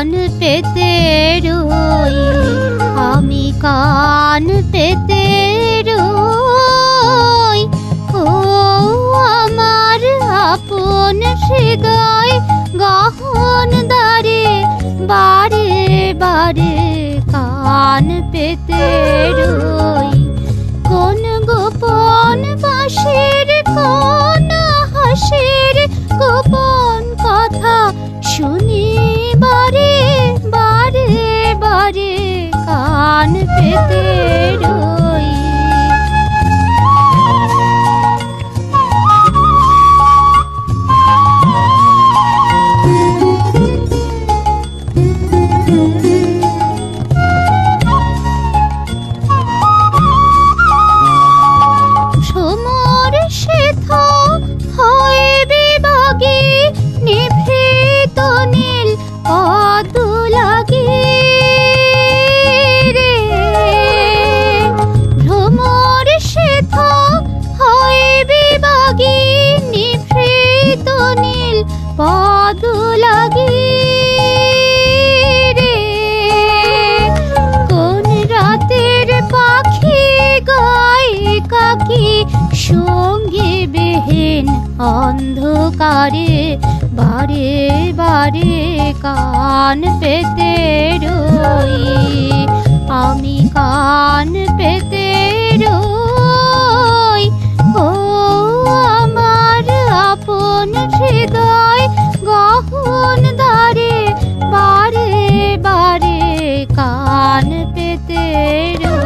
কান পেতে রই, আমি কান পেতে রই। ও আমার আপন হৃদয় গহন দ্বারে বারে বারে কান পেতে রই। কোন গোপন বাঁশির কোন হাসির গোপন কথা শুনি বারে বারে বারে কান পেতে রই। ভ্রমর সেথা হয় বিভাগে নিভৃত নীল পদ লাগি রে। ভ্রমর সেথা হয় বিভাগে নিভৃত নীল পদ লাগি রে। কোন রাতের পাখি গায় কাকি সঙ্গে বেহেন অন্ধকারে বারে বারে কান পেতে রই, আমি কান পেতে রই। ও আমার আপন হৃদয় গহন দ্বারে বারে বারে কান পেতে রই।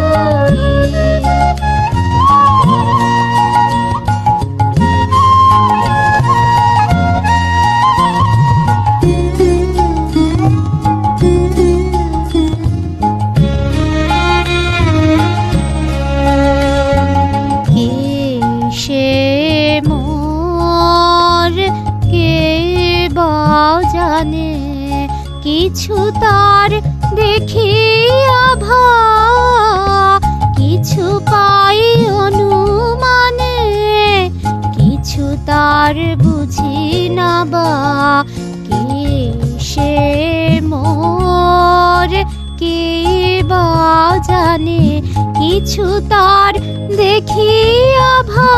জানে কিছু তার দেখিয়া ভা, কিছু পাই অনুমানে, কিছু তার বুঝি না বা। কে সে মোর কে বা জানে কিছু তার দেখিয়া ভা,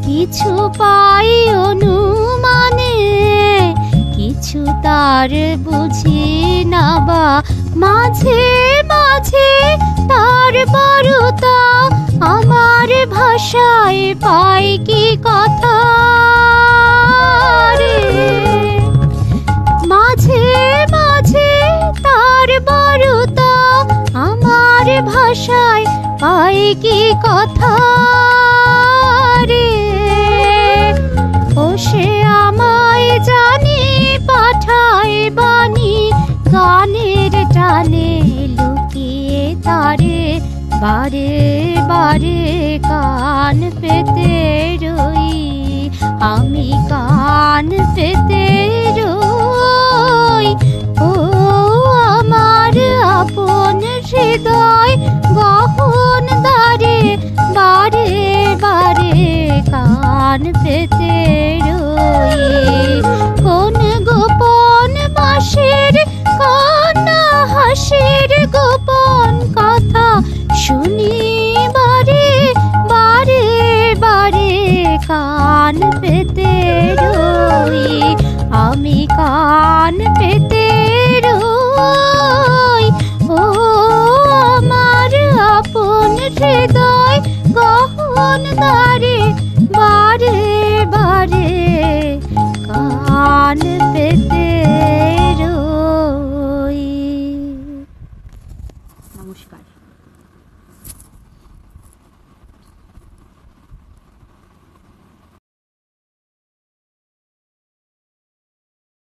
কিছু পাই অনুমানে, কিছু তার বুঝি না বা। মাঝে মাঝে তার বারুতা আমার ভাষায় পাই কি কথা রে। মাঝে মাঝে তার বারুতা আমার ভাষায় পাই কি কথা রে। ও সে আমায় জানি পাঠায় বাণী গানের টানে লুকিয়ে তারে বারে বারে কান পেতে রই, আমি কান পেতে রই। ও আমার আপন হৃদয় গহন দ্বারে বারে বারে কান পেতে রই। কোন গোপন বাঁশির কোন হাসির গোপন কথা শুনি বারে বারে বারে কান পেতে রই, আমি কান পেতে